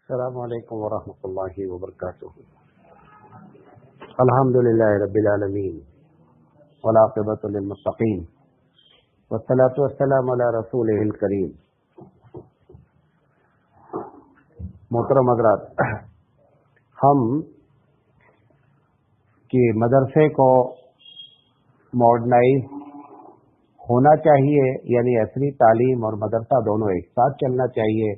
السلام علیکم ورحمۃ اللہ وبرکاتہ۔ الحمدللہ رب العالمین والعاقبۃ للمتقین والصلاۃ والسلام علی رسولہ الکریم۔ محترم حضرات، ہم کہ مدرسے کو ماڈرنائز ہونا چاہیے، یعنی عصری تعلیم اور مدرسہ دونوں ایک ساتھ چلنا چاہیے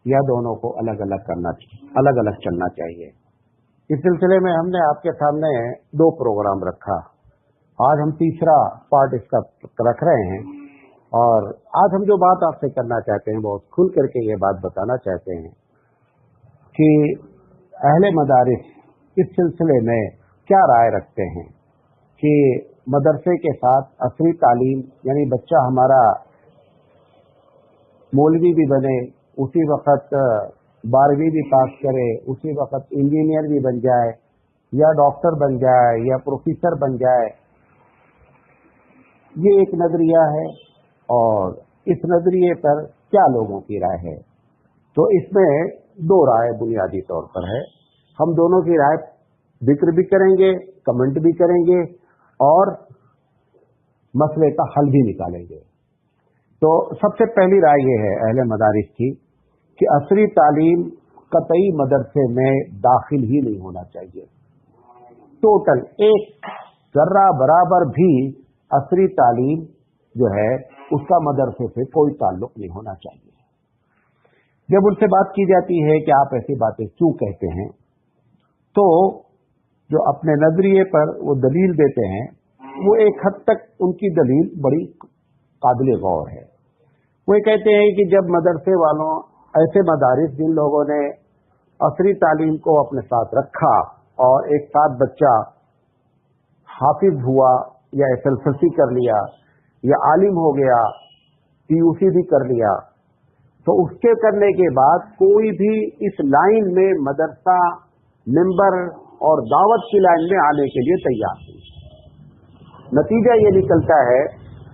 یا دونوں کو الگ الگ چلنا چاہیے۔ اس سلسلے میں ہم نے آپ کے سامنے 2 پروگرام رکھا۔ آج ہم تیسرا پارٹ اس کا رکھ رہے ہیں، اور آج ہم جو بات آپ سے کرنا چاہتے ہیں بہت کھل کر کے یہ بات بتانا چاہتے ہیں کہ اہل مدارس اس سلسلے میں کیا رائے رکھتے ہیں کہ مدرسے کے ساتھ عصری تعلیم، یعنی بچہ ہمارا مولوی بھی بنے، اسی وقت 12ویں بھی پاس کرے، اسی وقت انجینئر بھی بن جائے یا ڈاکٹر بن جائے یا پروفیسر بن جائے، یہ ایک نظریہ ہے۔ اور اس نظریے پر کیا لوگوں کی رائے ہے؟ تو اس میں 2 رائے بنیادی طور پر ہے۔ ہم دونوں کی رائے ذکر بھی کریں گے، کمنٹ بھی کریں گے اور مسئلے کا حل بھی نکالیں گے۔ تو سب سے پہلی رائے یہ ہے اہل مدارس کی کہ عصری تعلیم قطعی مدرسے میں داخل ہی نہیں ہونا چاہیے۔ ٹوٹل ایک ذرہ برابر بھی عصری تعلیم جو ہے اس کا مدرسے سے کوئی تعلق نہیں ہونا چاہیے۔ جب ان سے بات کی جاتی ہے کہ آپ ایسی باتیں کیوں کہتے ہیں، تو جو اپنے نظریے پر وہ دلیل دیتے ہیں، وہ ایک حد تک ان کی دلیل بڑی قابل غور ہے۔ وہ کہتے ہیں کہ جب مدرسے والوں، ایسے مدارس جن لوگوں نے عصری تعلیم کو اپنے ساتھ رکھا اور ایک ساتھ بچہ حافظ ہوا یا SSLC کر لیا یا عالم ہو گیا، PUC بھی کر لیا، تو اس کے کرنے کے بعد کوئی بھی اس لائن میں مدرسہ ممبر اور دعوت کی لائن میں آنے کے لیے تیار نہیں۔ نتیجہ یہ نکلتا ہے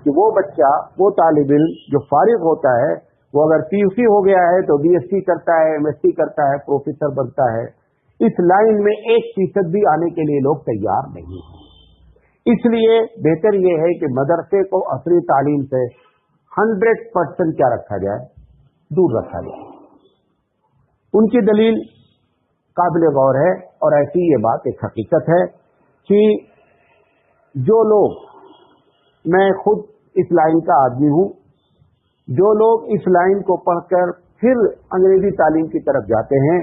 کہ وہ بچہ، وہ طالب علم جو فارغ ہوتا ہے، وہ اگر PUC ہو گیا ہے تو BSc کرتا ہے، MSc کرتا ہے، پروفیسر بنتا ہے، اس لائن میں 1% بھی آنے کے لیے لوگ تیار نہیں ہیں۔ اس لیے بہتر یہ ہے کہ مدرسے کو عصری تعلیم سے 100% کیا رکھا جائے، دور رکھا جائے۔ ان کی دلیل قابل غور ہے، اور ایسی یہ بات ایک حقیقت ہے کہ جو لوگ، میں خود اس لائن کا آدمی ہوں، جو لوگ اس لائن کو پڑھ کر پھر انگریزی تعلیم کی طرف جاتے ہیں،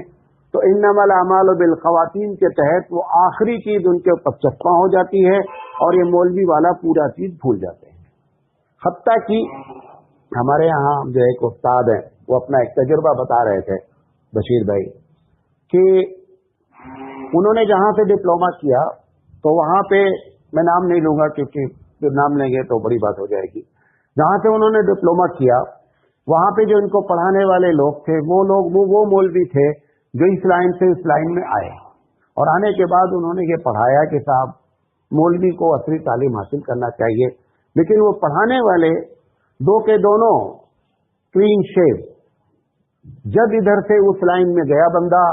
تو انما الاعمال بالخواتین کے تحت وہ آخری چیز ان کے اوپر چسپاں ہو جاتی ہے اور یہ مولوی والا پورا چیز بھول جاتے ہیں۔ حتیٰ کہ ہمارے یہاں جو ایک استاد ہیں، وہ اپنا ایک تجربہ بتا رہے تھے، بشیر بھائی، کہ انہوں نے جہاں سے ڈپلوما کیا، تو وہاں پہ میں نام نہیں لوں گا کیونکہ پھر نام لیں گے تو بڑی بات ہو جائے گی، جہاں سے انہوں نے ڈپلوما کیا وہاں پہ جو ان کو پڑھانے والے لوگ تھے، وہ مولوی تھے جو اس لائن سے اس لائن میں آئے، اور آنے کے بعد انہوں نے یہ پڑھایا کہ صاحب مولوی کو عصری تعلیم حاصل کرنا چاہیے، لیکن وہ پڑھانے والے 2 کے دونوں کلین شیو۔ جب ادھر سے اس لائن میں گیا بندہ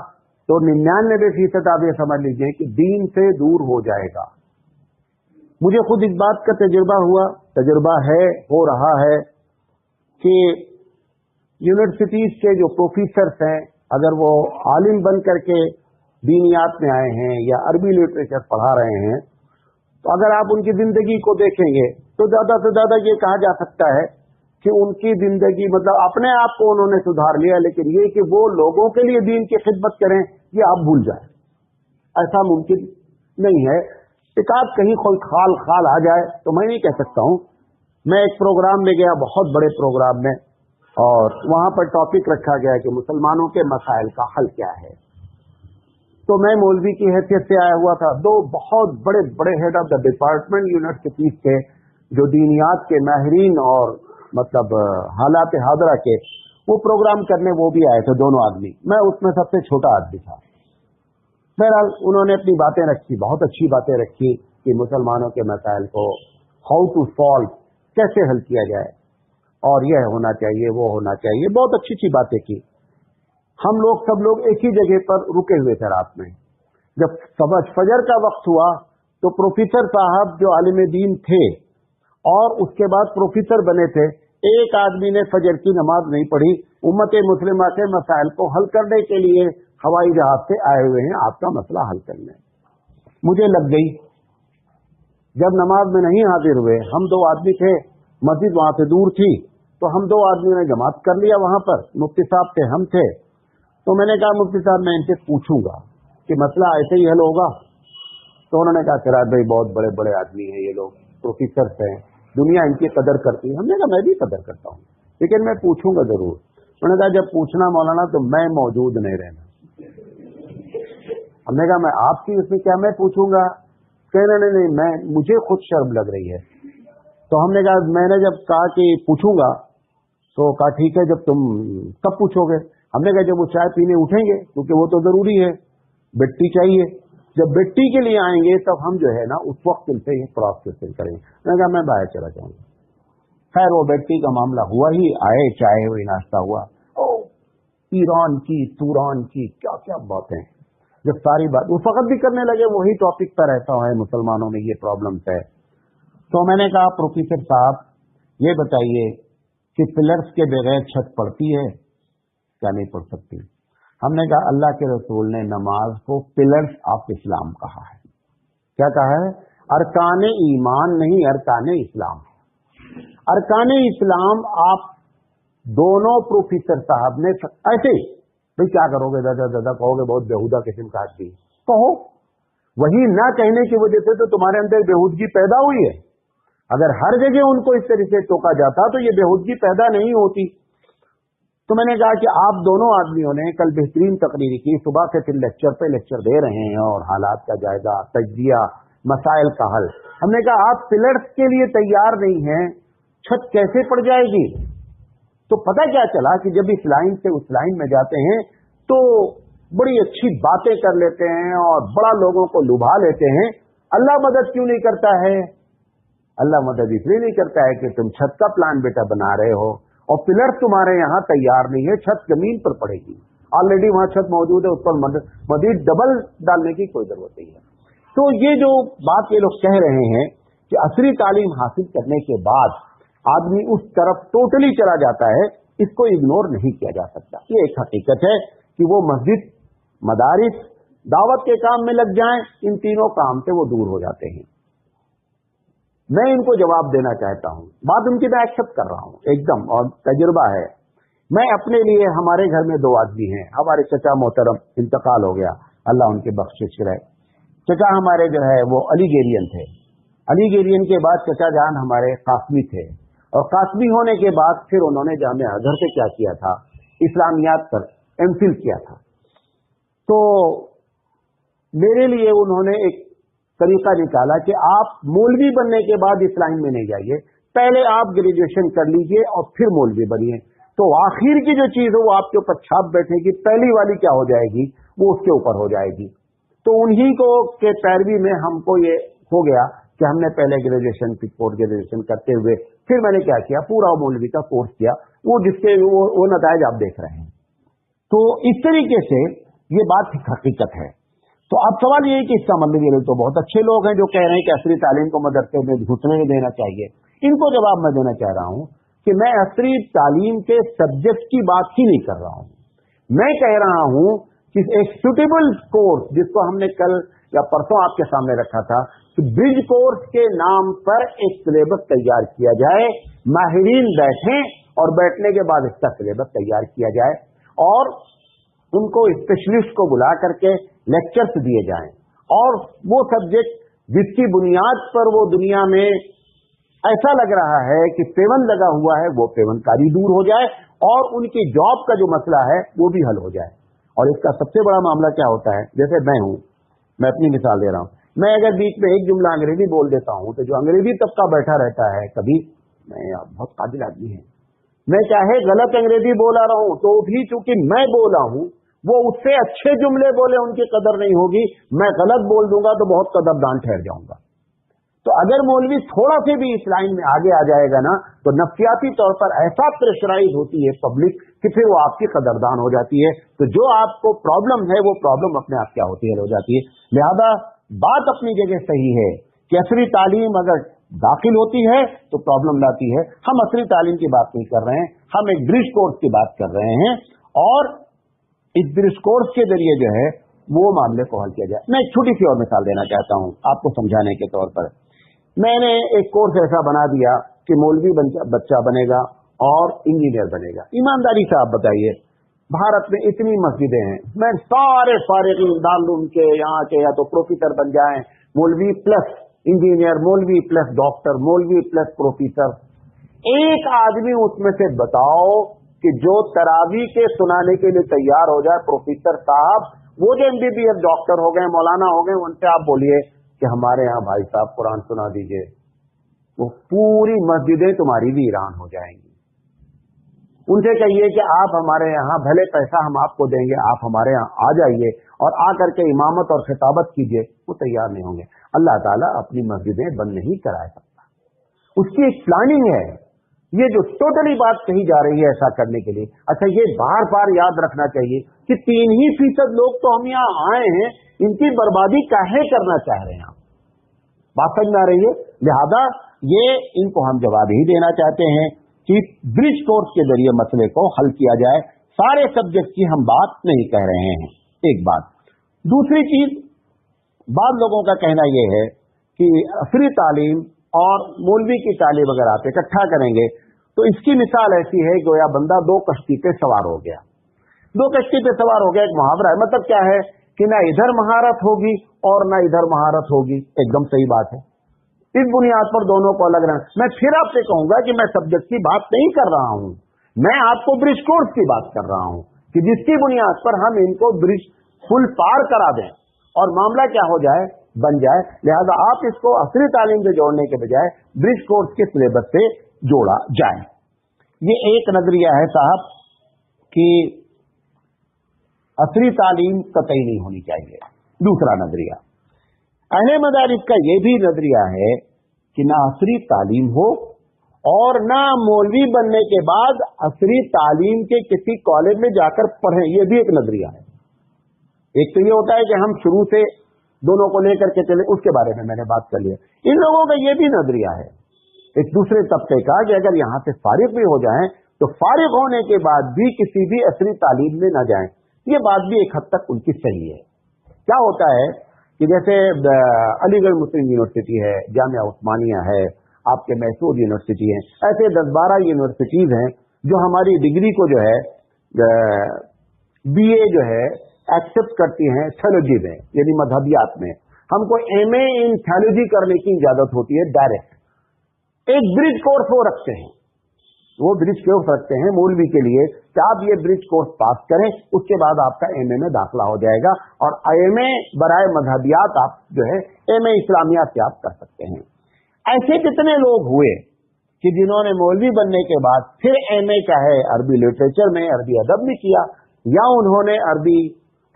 تو 99% آپ یہ سمجھ لیجئے کہ دین سے دور ہو جائے گا۔ مجھے خود اس بات کا تجربہ ہے، ہو رہا ہے کہ یونیورسٹیز کے جو پروفیسرز ہیں، اگر وہ عالم بن کر کے دینیات میں آئے ہیں یا عربی لٹریچر پڑھا رہے ہیں، تو اگر آپ ان کی زندگی کو دیکھیں گے تو زیادہ سے زیادہ یہ کہا جا سکتا ہے کہ ان کی زندگی، مطلب اپنے آپ کو انہوں نے سدھار لیا، لیکن یہ کہ وہ لوگوں کے لیے دین کی خدمت کریں، یہ آپ بھول جائیں۔ ایسا ممکن نہیں ہے۔ ایک آدھ کہیں کوئی خال آ جائے تو میں نہیں کہہ سکتا ہوں۔ میں ایک پروگرام میں گیا، بہت بڑے پروگرام میں، اور وہاں پر ٹاپک رکھا گیا کہ مسلمانوں کے مسائل کا حل کیا ہے۔ تو میں مولوی کی حیثیت سے آیا ہوا تھا، 2 بہت بڑے بڑے head of the department universities کے، جو دینیات کے ماہرین اور مطلب حالات حاضرہ کے، وہ پروگرام کرنے وہ بھی آئے تھے، دونوں آدمی۔ میں اس میں سب سے چھوٹا آدمی تھا۔ بہرحال انہوں نے اپنی باتیں رکھی، بہت اچھی باتیں رکھی کہ مسلمانوں کے مسائل کو ہاؤ ٹو سالو، کیسے حل کیا جائے، اور یہ ہونا چاہیے، وہ ہونا چاہیے، بہت اچھی اچھی باتیں کی۔ हम लोग सब लोग एक ही जगह पर रुके हुए थे रात में। जब फजर का वक्त हुआ तो प्रोफेसर साहब जो आलिम दीन थे और उसके बाद प्रोफेसर बने थे, एक आदमी ने फजर की नमाज नहीं पढ़ी। उम्मत मुस्लिमा के मसाइल को हल करने के लिए हवाई जहाज से आए हुए हैं आपका मसला हल करने। मुझे लग गई, जब नमाज में नहीं हाजिर हुए, हम 2 आदमी थे, मस्जिद वहां से दूर थी, तो हम 2 आदमियों ने जमात कर लिया वहां पर। मुफ्ती साहब थे, हम थे। तो मैंने कहा मुफ्ती साहब मैं इनसे पूछूंगा कि मसला ऐसे ही हल होगा। तो उन्होंने कहा सिराज भाई बहुत बड़े बड़े आदमी हैं ये लोग, प्रोफेसर हैं, दुनिया इनकी कदर करती है। हमने कहा मैं भी कदर करता हूँ, लेकिन मैं पूछूंगा जरूर। उन्होंने कहा जब पूछना मौलाना तो मैं मौजूद नहीं रहना। हमने कहा मैं आपकी उसमें क्या मैं पूछूंगा? कहना नहीं, मैं मुझे खुद शर्म लग रही है। तो हमने कहा, मैंने जब कहा कि पूछूंगा तो कहा ठीक है, जब तुम कब पूछोगे? हमने कहा जब वो चाय पीने उठेंगे, क्योंकि वो तो जरूरी है, बिट्टी चाहिए। जब बिट्टी के लिए आएंगे तब हम जो है ना उस वक्त उनसे क्रॉस क्वेश्चन करेंगे। मैंने कहा मैं बाहर चला जाऊंगा। खैर वो बिट्टी का मामला हुआ ही, आए, चाय हुई, नाश्ता हुआ, ईरान की तूरान की क्या क्या बातें। जब सारी बात वो फकत भी करने लगे, वही टॉपिक पर ऐसा है मुसलमानों में ये प्रॉब्लम्स है। तो मैंने कहा प्रोफेसर साहब ये बताइए कि पिलर्स के बगैर छत पड़ती है क्या नहीं पड़ सकती? हमने कहा अल्लाह के रसूल ने नमाज को पिलर्स ऑफ इस्लाम कहा है। क्या कहा है? अरकान ईमान नहीं, अरकान इस्लाम। अरकान इस्लाम आप दोनों प्रोफेसर साहब ने ऐसे भाई क्या करोगे दादा दादा कहोगे, बहुत बेहुदा किस्म का आदमी कहो। वही ना कहने की वजह से तो तुम्हारे अंदर बेहूदगी पैदा हुई है। अगर हर जगह उनको इस तरह से टोका जाता तो ये बेहूदगी पैदा नहीं होती। तो मैंने कहा कि आप दोनों आदमियों ने कल बेहतरीन तकरीर की, सुबह से फिर लेक्चर पे लेक्चर दे रहे हैं और हालात का जायजा, तज्जिया, मसाइल का हल। हमने कहा आप पिलर्स के लिए तैयार नहीं हैं, छत कैसे पड़ जाएगी? तो पता क्या चला कि जब इस लाइन से उस लाइन में जाते हैं तो बड़ी अच्छी बातें कर लेते हैं और बड़ा लोगों को लुभा लेते हैं। अल्लाह मदद क्यों नहीं करता है? अल्लाह मदद इसलिए नहीं करता है कि तुम छत का प्लान बेटा बना रहे हो और पिलर तुम्हारे यहाँ तैयार नहीं है, छत जमीन पर पड़ेगी। ऑलरेडी वहां छत मौजूद है, उस पर मजीद डबल डालने की कोई जरूरत नहीं है। तो ये जो बात ये लोग कह रहे हैं कि असली तालीम हासिल करने के बाद आदमी उस तरफ टोटली चला जाता है, इसको इग्नोर नहीं किया जा सकता। ये एक हकीकत है कि वो मस्जिद, मदारिस, दावत के काम में लग जाएं, इन तीनों काम से वो दूर हो जाते हैं। मैं इनको जवाब देना चाहता हूं, बात उनकी मैं एक्सेप्ट कर रहा हूं एकदम, और तजुर्बा है। मैं अपने लिए, हमारे घर में 2 आदमी हैं, हमारे चचा मोहतरम इंतकाल हो गया, अल्लाह उनकी बख्शिश करे। चचा हमारे जो है वो अलीगेरियन थे। अलीगेरियन के बाद चचा जान हमारे कासमी थे, और कासमी होने के बाद फिर उन्होंने जामिया अजहर से क्या किया था, इस्लामियात पर एमफिल किया था। तो मेरे लिए उन्होंने एक तरीका निकाला कि आप मौलवी बनने के बाद इस लाइन में नहीं जाइए, पहले आप ग्रेजुएशन कर लीजिए और फिर मौलवी बनिए। तो आखिर की जो चीज है वो आपके ऊपर छाप बैठेगी, पहली वाली क्या हो जाएगी वो उसके ऊपर हो जाएगी। तो उन्हीं को के पैरवी में हमको ये हो गया कि हमने पहले ग्रेजुएशन, फिर पोस्ट ग्रेजुएशन करते हुए फिर मैंने क्या किया, पूरा मौलवी का कोर्स किया, वो जिसके वो नतायज आप देख रहे हैं। तो इस तरीके से ये बात हकीकत है। तो अब सवाल ये है कि इसका मतलब ये तो बहुत अच्छे लोग हैं जो कह रहे हैं कि असली तालीम को मदरसे में घुसने नहीं देना चाहिए। इनको जवाब मैं देना चाह रहा हूं कि मैं असली तालीम के सब्जेक्ट की बात ही नहीं कर रहा हूं। मैं कह रहा हूं कि एक सुटेबल कोर्स, जिसको हमने कल या परसों आपके सामने रखा था, तो ब्रिज कोर्स के नाम पर एक सिलेबस तैयार किया जाए, माहिरीन बैठें और बैठने के बाद इसका सिलेबस तैयार किया जाए और उनको स्पेशलिस्ट को बुला करके लेक्चर्स दिए जाएं, और वो सब्जेक्ट जिसकी बुनियाद पर वो दुनिया में ऐसा लग रहा है कि पेवन लगा हुआ है, वो पेवनकारी दूर हो जाए और उनकी जॉब का जो मसला है वो भी हल हो जाए। और इसका सबसे बड़ा मामला क्या होता है, जैसे मैं हूं, मैं अपनी मिसाल दे रहा हूं, मैं अगर बीच में एक जुमला अंग्रेजी बोल देता हूं तो जो अंग्रेजी तबका बैठा रहता है, कभी मैं बहुत काबिल आदमी है, मैं चाहे गलत अंग्रेजी बोला रहा हूं तो भी चूंकि मैं बोला हूं, वो उससे अच्छे जुमले बोले उनकी कदर नहीं होगी, मैं गलत बोल दूंगा तो बहुत कदरदान ठहर जाऊंगा। تو अगर मौलवी थोड़ा से भी इस लाइन में आगे आ जाएगा ना, तो नफ्सियाती तौर पर ऐसा प्रेशराइज होती है पब्लिक कि फिर वो आपकी कदरदान हो जाती है। तो जो आपको प्रॉब्लम है वो प्रॉब्लम अपने आप क्या होती है, हो जाती है। लिहाजा बात अपनी जगह सही है कि असली तालीम अगर दाखिल होती है तो प्रॉब्लम लाती है। हम असली तालीम की बात नहीं कर रहे हैं, हम एक ब्रिज कोर्स की बात कर रहे हैं, और इस ब्रिज कोर्स के जरिए जो है वो मामले को हल किया जाए। मैं एक छोटी सी और मिसाल देना चाहता हूं आपको समझाने के तौर पर। मैंने एक कोर्स ऐसा बना दिया कि मौलवी बच्चा बनेगा और इंजीनियर बनेगा। ईमानदारी से आप बताइए, भारत में इतनी मस्जिदें हैं, मैं सारे फारिगीन दारुल के यहाँ के या तो प्रोफेसर बन जाएं, मौलवी प्लस इंजीनियर, मौलवी प्लस डॉक्टर, मौलवी प्लस प्रोफेसर। एक आदमी उसमें से बताओ कि जो तरावी के सुनाने के लिए तैयार हो जाए, प्रोफेसर साहब, वो जो MBBS डॉक्टर हो गए, मौलाना हो गए, उनसे आप बोलिए कि हमारे यहाँ भाई साहब कुरान सुना दीजिए, वो पूरी मस्जिदें तुम्हारी वीरान हो जाएंगी। उनसे कहिए कि आप हमारे यहाँ, भले पैसा हम आपको देंगे, आप हमारे यहाँ आ जाइए और आकर के इमामत और खिताबत कीजिए, वो तैयार नहीं होंगे। अल्लाह ताला अपनी मस्जिदें बंद नहीं करा सकता, उसकी एक प्लानिंग है। ये जो टोटली बात कही जा रही है ऐसा करने के लिए, अच्छा ये बार बार याद रखना चाहिए कि 3% लोग तो हम यहाँ आए हैं, इनकी बर्बादी काहे करना चाह रहे हैं आप? बात समझ में आ रही है? लिहाजा ये इनको हम जवाब ही देना चाहते हैं कि ब्रिज कोर्स के जरिए मसले को हल किया जाए। सारे सब्जेक्ट की हम बात नहीं कह रहे हैं, एक बात। दूसरी चीज, बाद लोगों का कहना यह है कि असली तालीम और मौलवी की तालीम अगर आप इकट्ठा करेंगे तो इसकी मिसाल ऐसी है, गोया बंदा दो कश्ती पे सवार हो गया। दो कश्ती पे सवार हो गया, एक मुहावरा है, मतलब क्या है कि ना इधर महारत होगी और ना इधर महारत होगी। एकदम सही बात है। इस बुनियाद पर दोनों को अलग रहना। मैं फिर आपसे कहूंगा कि मैं सब्जेक्ट की बात नहीं कर रहा हूं, मैं आपको ब्रिज कोर्स की बात कर रहा हूं कि जिसकी बुनियाद पर हम इनको ब्रिज फुल पार करा दें और मामला क्या हो जाए, बन जाए। लिहाजा आप इसको असली तालीम से जोड़ने के बजाय ब्रिज कोर्स के सिलेबस से जोड़ा जाए। ये एक नजरिया है साहब कि असली तालीम कतई नहीं होनी चाहिए। दूसरा नजरिया अहले मदारिस का यह भी नजरिया है कि ना असली तालीम हो और ना मौलवी बनने के बाद असली तालीम के किसी कॉलेज में जाकर पढ़ें। यह भी एक नजरिया है। एक तो ये होता है कि हम शुरू से दोनों को लेकर के चले, उसके बारे में मैंने बात कर लिया। इन लोगों का यह भी नजरिया है एक दूसरे तबके का कि अगर यहां से फारिग भी हो जाएं तो फारिग होने के बाद भी किसी भी असली तालीम में न जाएं। ये बात भी एक हद तक उनकी सही है। क्या होता है कि जैसे अलीगढ़ मुस्लिम यूनिवर्सिटी है, जामिया उस्मानिया है, आपके मैसूर यूनिवर्सिटी है, ऐसे 10-12 यूनिवर्सिटीज हैं जो हमारी डिग्री को जो है BA जो है एक्सेप्ट करती हैं थ्योलॉजी में, यानी मजहबियात में। हमको MA इन थ्योलॉजी करने की इजाजत होती है डायरेक्ट। एक ब्रिज कोर्स वो रखते हैं, वो ब्रिज कोर्स रखते हैं मौलवी के लिए कि आप ये ब्रिज कोर्स पास करें, उसके बाद आपका MA में दाखिला हो जाएगा और MA बराए मजहबियात आप जो है MA इस्लामियात से आप कर सकते हैं। ऐसे कितने लोग हुए कि जिन्होंने मौलवी बनने के बाद फिर MA चाहे अरबी लिटरेचर में, अरबी अदब में किया या उन्होंने अरबी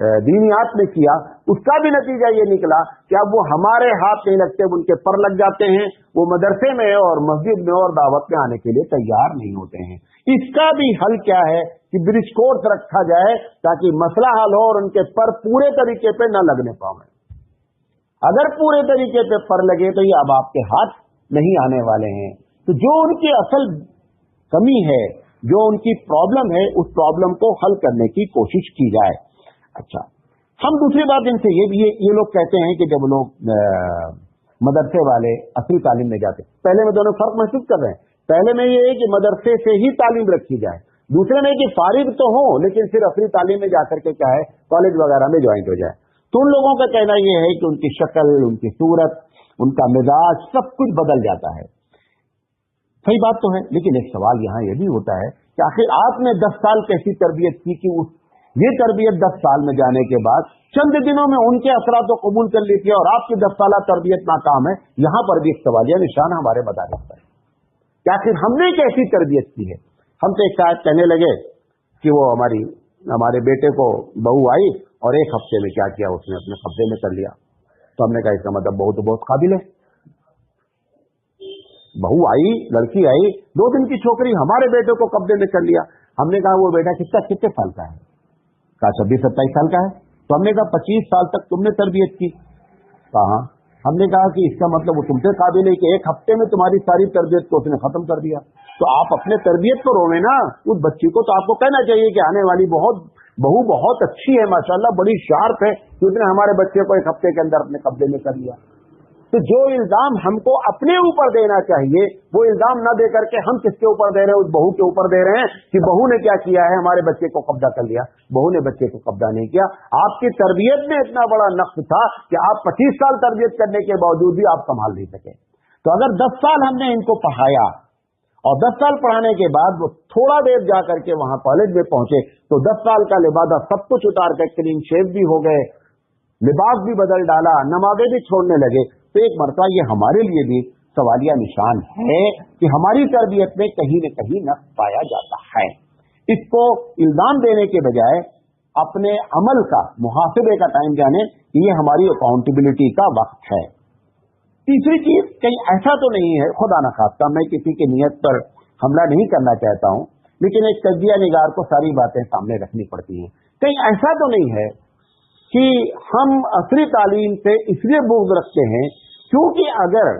दीनियात में किया, उसका भी नतीजा ये निकला कि अब वो हमारे हाथ नहीं लगते, उनके पर लग जाते हैं, वो मदरसे में और मस्जिद में और दावत में आने के लिए तैयार नहीं होते हैं। इसका भी हल क्या है कि ब्रिज कोर्स रखा जाए ताकि मसला हल हो और उनके पर पूरे तरीके पे न लगने पाए। अगर पूरे तरीके पे पर लगे तो ये अब आपके हाथ नहीं आने वाले हैं। तो जो उनकी असल कमी है, जो उनकी प्रॉब्लम है, उस प्रॉब्लम को हल करने की कोशिश की जाए। अच्छा, हम दूसरी बात इनसे ये लोग कहते हैं कि जब लोग मदरसे वाले असली तालीम में जाते, पहले में दोनों फर्क महसूस कर रहे हैं। पहले में ये है कि मदरसे से ही तालीम रखी जाए, दूसरे में कि फारिग तो हो लेकिन फिर असली तालीम में जाकर के क्या है कॉलेज वगैरह में ज्वाइंट हो जाए। तो उन लोगों का कहना यह है कि उनकी शक्ल, उनकी सूरत, उनका मिजाज सब कुछ बदल जाता है। सही बात तो है, लेकिन एक सवाल यहाँ यह भी होता है कि आखिर आपने 10 साल कैसी तरबियत की कि ये तरबियत 10 साल में जाने के बाद चंद दिनों में उनके असरात को कबूल कर ली थी और आपकी 10 साल तरबियत नाकाम है। यहां पर भी एक सवालिया निशान हमारे मदारिस पर है कि आखिर हमने कैसी तरबियत की है। हमसे एक शायद कहने लगे कि वो हमारे बेटे को बहू आई और 1 हफ्ते में क्या किया उसने अपने कब्जे में कर लिया। तो हमने कहा इसका मतलब बहुत काबिल है। बहू आई, लड़की आई, 2 दिन की छोकरी हमारे बेटे को कब्जे में कर लिया। हमने कहा वो बेटा कितने साल का है? कहा 26-27 साल का है। तो हमने कहा 25 साल तक तुमने तरबियत की? कहा हमने कहा कि इसका मतलब वो तुमसे काबिल है कि 1 हफ्ते में तुम्हारी सारी तरबियत को उसने खत्म कर दिया। तो आप अपने तरबियत को रोवे ना, उस बच्ची को तो आपको कहना चाहिए कि आने वाली बहू बहुत अच्छी है, माशाल्लाह बड़ी शार्प है, कि उसने हमारे बच्चे को 1 हफ्ते के अंदर अपने कब्जे में कर लिया। तो जो इल्जाम हमको अपने ऊपर देना चाहिए वो इल्जाम न दे करके हम किसके ऊपर दे रहे हैं? उस बहू के ऊपर दे रहे हैं कि बहू ने क्या किया है, हमारे बच्चे को कब्जा कर लिया। बहू ने बच्चे को कब्जा नहीं किया। आपकी तरबियत में इतना बड़ा नक्स था कि आप 25 साल तरबियत करने के बावजूद भी आप संभाल नहीं सके। तो अगर 10 साल हमने इनको पढ़ाया और 10 साल पढ़ाने के बाद वो थोड़ा देर जा करके वहां कॉलेज में पहुंचे तो 10 साल का लिबादा सब कुछ उतार कर क्लीन शेव भी हो गए, लिबास भी बदल डाला, नमाज़ें भी छोड़ने लगे, तो एक मरतबा ये हमारे लिए भी सवालिया निशान है कि हमारी तरबियत में कहीं न कहीं नक्स पाया जाता है। इसको इल्जाम देने के बजाय अपने अमल का मुहासिबे का टाइम जाने कि ये हमारी अकाउंटेबिलिटी का वक्त है। तीसरी चीज, कहीं ऐसा तो नहीं है, खुदा न खास्ता मैं किसी की नीयत पर हमला नहीं करना चाहता हूं, लेकिन एक तज्जिया निगार को सारी बातें सामने रखनी पड़ती हैं। कहीं ऐसा तो नहीं है कि हम असली तालीम से इसलिए बुग़्ज़ रखते हैं क्योंकि अगर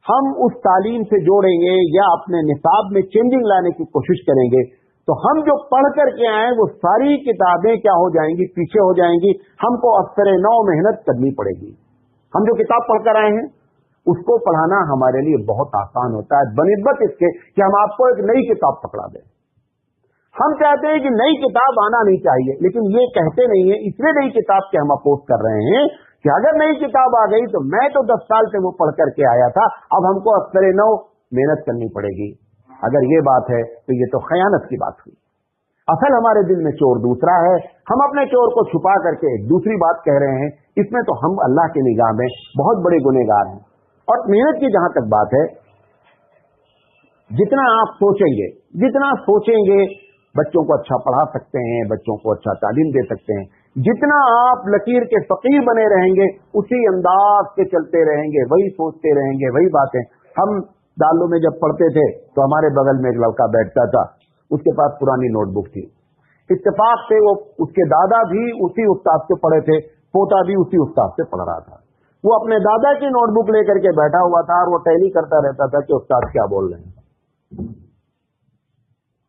हम उस तालीम से जोड़ेंगे या अपने निसाब में चेंजिंग लाने की कोशिश करेंगे तो हम जो पढ़ करके आए वो सारी किताबें क्या हो जाएंगी, पीछे हो जाएंगी। हमको अक्सर नौ मेहनत करनी पड़ेगी। हम जो किताब पढ़ कर आए हैं उसको पढ़ाना हमारे लिए बहुत आसान होता है बनिस्बत इसके कि हम आपको एक नई किताब पकड़ा दें। हम चाहते हैं कि नई किताब आना नहीं चाहिए, लेकिन ये कहते नहीं है, इसलिए नई किताब के हम अपोज कर रहे हैं कि अगर नई किताब आ गई तो मैं तो 10 साल से वो पढ़ करके आया था, अब हमको अक्सर नौ मेहनत करनी पड़ेगी। अगर ये बात है तो ये तो खयानत की बात हुई। असल हमारे दिल में चोर दूसरा है, हम अपने चोर को छुपा करके एक दूसरी बात कह रहे हैं। इसमें तो हम अल्लाह की निगाह में बहुत बड़े गुनहगार हैं। और मेहनत की जहां तक बात है, जितना आप सोचेंगे बच्चों को अच्छा पढ़ा सकते हैं, बच्चों को अच्छा तालीम दे सकते हैं। जितना आप लकीर के फकीर बने रहेंगे उसी अंदाज से चलते रहेंगे, वही सोचते रहेंगे, वही बातें। हम दालों में जब पढ़ते थे तो हमारे बगल में एक लड़का बैठता था, उसके पास पुरानी नोटबुक थी। इत्तेफाक से वो उसके दादा भी उसी उस्ताद से पढ़े थे, पोता भी उसी उस्ताद से पढ़ रहा था। वो अपने दादा की नोटबुक लेकर के बैठा हुआ था और वो टैली करता रहता था कि उस्ताद क्या बोल रहे हैं,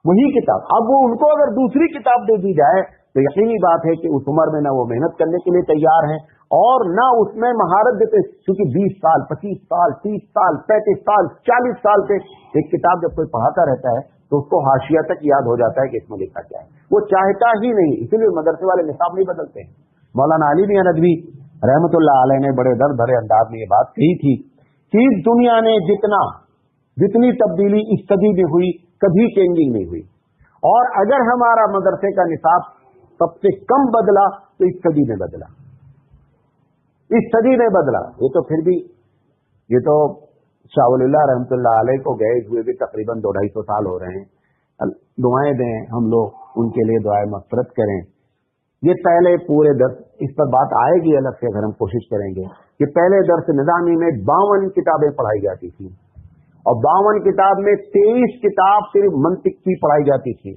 वही किताब। अब वो उनको अगर दूसरी किताब दे दी जाए तो यकीनी बात है कि उस उम्र में ना वो मेहनत करने के लिए तैयार हैं और ना उसमें महारत देते, क्योंकि 20 साल 25 साल 30 साल 35 साल 40 साल से एक किताब जब कोई पढ़ाता रहता है तो उसको हाशिया तक याद हो जाता है कि इसमें लिखा क्या है। वो चाहता ही नहीं, इसीलिए मदरसे वाले निसाब नहीं बदलते हैं। मौलाना अली मियां नदवी रहमतुल्लाह अलैह ने बड़े दर्द भरे अंदाज में ये बात कही थी कि इस दुनिया ने जितनी तब्दीली इस सदी में हुई कभी चेंजिंग नहीं हुई, और अगर हमारा मदरसे का निसाब सबसे कम बदला तो इस सदी में बदला, इस सदी में बदला। ये तो फिर भी ये तो शाह वलीउल्लाह रहमतुल्लाह अलैह को गए हुए भी तकरीबन 200-250 साल हो रहे हैं। दुआएं दें, हम लोग उनके लिए दुआएं मग़फ़िरत करें। ये पहले पूरे दर्स, इस पर बात आएगी अलग से अगर हम कोशिश करेंगे कि पहले दर्स निज़ामी में 52 किताबें पढ़ाई जाती थी और 52 किताब में 23 किताब सिर्फ मंतिक की पढ़ाई जाती थी।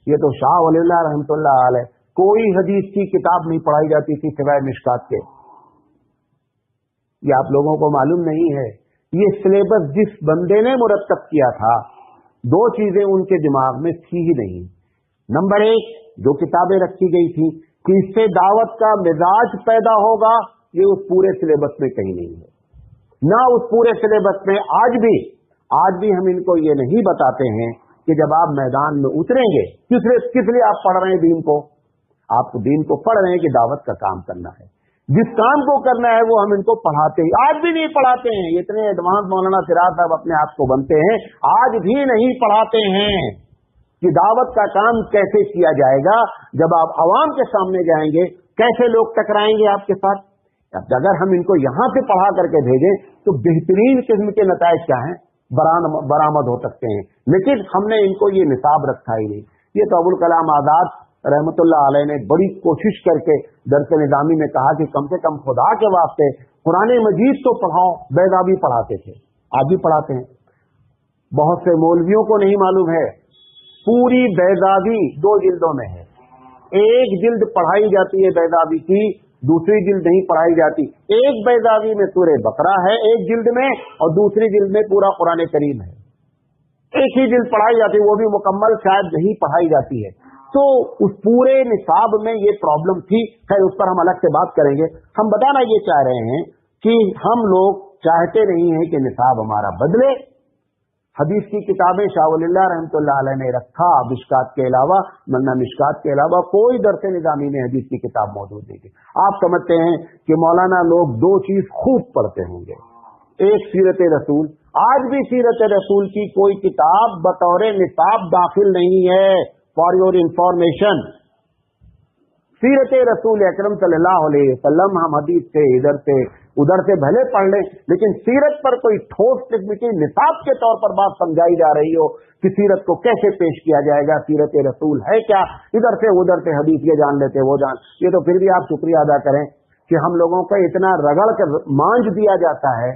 ये तो शाह वलीउल्लाह रहमतुल्लाह अलैह कोई हदीस की किताब नहीं पढ़ाई जाती थी सिवाय मिशकात के। ये आप लोगों को मालूम नहीं है। ये सिलेबस जिस बंदे ने मुरत्तब किया था, 2 चीजें उनके दिमाग में थी ही नहीं। नंबर 1, जो किताबें रखी गई थी कि इससे दावत का मिजाज पैदा होगा, ये उस पूरे सिलेबस में कहीं नहीं है। ना उस पूरे सिलेबस में आज भी हम इनको ये नहीं बताते हैं कि जब आप मैदान में उतरेंगे किस लिए आप पढ़ रहे हैं दीन को। आप दीन को पढ़ रहे हैं कि दावत का काम करना है। जिस काम को करना है वो हम इनको पढ़ाते ही आज भी नहीं पढ़ाते हैं। इतने एडवांस मौलाना सिराज साहब अपने आप को बनते हैं, आज भी नहीं पढ़ाते हैं कि दावत का काम कैसे किया जाएगा। जब आप अवाम के सामने जाएंगे कैसे लोग टकराएंगे आपके साथ। अगर हम इनको यहां से पढ़ा करके भेजें तो बेहतरीन किस्म के नताइज क्या हैं, बरामद हो सकते हैं। लेकिन हमने इनको ये निसाब रखा ही नहीं। ये तो अबुल कलाम आजाद रहमतुल्लाह अलैह ने बड़ी कोशिश करके दर्स निज़ामी में कहा कि कम से कम खुदा के वास्ते कुरान मजीद तो पढ़ाओ। बैदा भी पढ़ाते थे, आज भी पढ़ाते हैं। बहुत से मौलवियों को नहीं मालूम है। पूरी बैज़ावी 2 जिल्दों में है, एक जिल्द पढ़ाई जाती है बैज़ावी की, दूसरी जिल्द नहीं पढ़ाई जाती। एक बैज़ावी में सूरह बकरा है एक जिल्द में, और दूसरी जिल्द में पूरा कुरान करीम है। एक ही जिल्द पढ़ाई जाती है, वो भी मुकम्मल शायद नहीं पढ़ाई जाती है। तो उस पूरे निसाब में ये प्रॉब्लम थी। खैर उस पर हम अलग से बात करेंगे। हम बताना ये चाह रहे हैं कि हम लोग चाहते नहीं हैं कि निसाब हमारा बदले। हदीस की किताबें शाह वलील्लाह रहमतुल्लाह अलैह ने रखा, मिशकात के अलावा, वरना मिशकात के अलावा कोई दर्स निज़ामी में हदीस की किताब मौजूद नहीं थी। आप समझते हैं कि मौलाना लोग 2 चीज खूब पढ़ते होंगे, एक सीरत रसूल। आज भी सीरत रसूल की कोई किताब बतौर निसाब दाखिल नहीं है। फॉर योर इंफॉर्मेशन, सीरत रसूल अकरम सल्लल्लाहु अलैहि वसल्लम हम हदीस से इधर से उधर से भले पढ़ लें, लेकिन सीरत पर कोई ठोस किस्म की निसाब के तौर पर बात समझाई जा रही हो कि सीरत को कैसे पेश किया जाएगा, सीरत रसूल है क्या, इधर से उधर से हदीस ये जान लेते वो जान, ये तो फिर भी आप शुक्रिया अदा करें कि हम लोगों को इतना रगड़ कर मांझ दिया जाता है,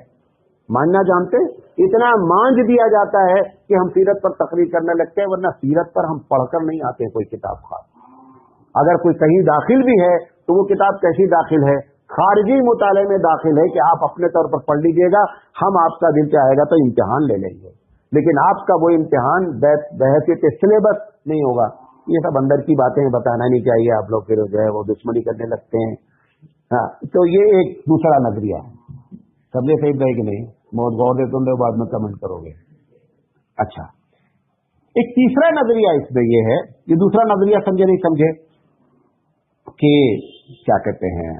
मानना जानते, इतना मांझ दिया जाता है कि हम सीरत पर तकरीर करने लगते हैं, वरना सीरत पर हम पढ़कर नहीं आते कोई किताब खास। अगर कोई कहीं दाखिल भी है तो वो किताब कैसी दाखिल है, खारजी मुताले में दाखिल है कि आप अपने तौर पर पढ़ लीजिएगा, हम आपका दिल चाहेगा तो इम्तिहान ले लेंगे, लेकिन आपका वो इम्तिहान बहैसियत सिलेबस नहीं होगा। ये सब अंदर की बातें बताना नहीं चाहिए, आप लोग फिर जो है वो दुश्मनी करने लगते हैं। हाँ, तो ये एक दूसरा नजरिया है, समझे सही रहे कि नहीं, बहुत गौर दे तुम बाद में कमेंट करोगे। अच्छा, एक तीसरा नजरिया इसमें ये है, ये दूसरा नजरिया समझे नहीं समझे, कि क्या कहते हैं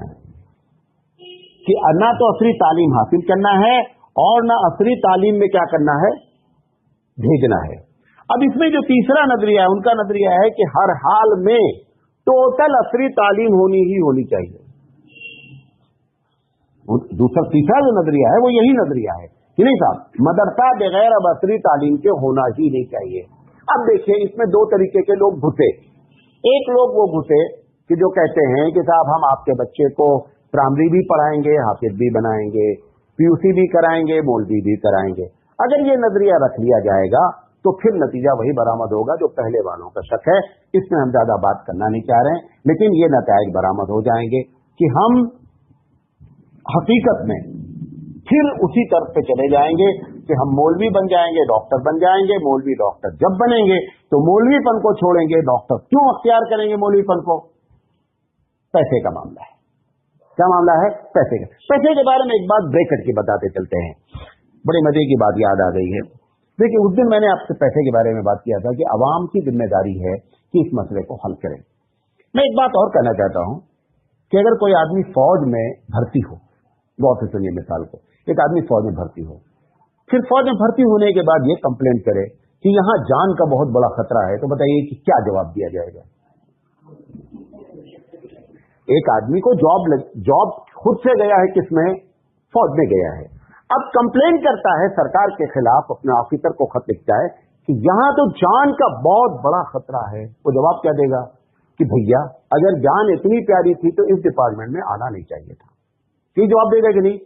कि ना तो असली तालीम हासिल करना है और ना असली तालीम में क्या करना है, भेजना है। अब इसमें जो तीसरा नजरिया है, उनका नजरिया है कि हर हाल में टोटल असली तालीम होनी ही होनी चाहिए। तीसरा जो नजरिया है वो यही नजरिया है कि नहीं साहब, मदरसा बगैर अब असली तालीम के होना ही नहीं चाहिए। अब देखिए, इसमें 2 तरीके के लोग घुसे। एक लोग वो घुसे कि जो कहते हैं कि साहब हम आपके बच्चे को प्राइमरी भी पढ़ाएंगे, हाफिज भी बनाएंगे, पीयूसी भी कराएंगे, मौलवी भी कराएंगे। अगर ये नजरिया रख लिया जाएगा तो फिर नतीजा वही बरामद होगा जो पहले वालों का शक है। इसमें हम ज्यादा बात करना नहीं चाह रहे हैं, लेकिन ये नताइज बरामद हो जाएंगे कि हम हकीकत में फिर उसी तरफ पे चले जाएंगे कि हम मौलवी बन जाएंगे, डॉक्टर बन जाएंगे। मौलवी डॉक्टर जब बनेंगे तो मौलवीपन को छोड़ेंगे, डॉक्टर क्यों अख्तियार करेंगे मौलवीपन को? पैसे का मामला है। क्या मामला है? पैसे का। पैसे के बारे में एक बात ब्रेकेट की बताते चलते हैं, बड़े मजे की बात याद आ गई है। देखिए, उस दिन मैंने आपसे पैसे के बारे में बात किया था कि अवाम की जिम्मेदारी है कि इस मसले को हल करें। मैं एक बात और कहना चाहता हूं कि अगर कोई आदमी फौज में भर्ती हो, गौर से सुनिए मिसाल को, एक आदमी फौज में भर्ती हो, फिर फौज में भर्ती होने के बाद ये कंप्लेंट करे कि यहां जान का बहुत बड़ा खतरा है, तो बताइए कि क्या जवाब दिया जाएगा? एक आदमी को जॉब खुद से गया है, किसमें? फौज में गया है। अब कंप्लेन करता है सरकार के खिलाफ, अपने ऑफिसर को खत लिखता है कि यहां तो जान का बहुत बड़ा खतरा है। वो जवाब क्या देगा कि भैया अगर जान इतनी प्यारी थी तो इस डिपार्टमेंट में आना नहीं चाहिए था। ये जवाब देगा कि नहीं?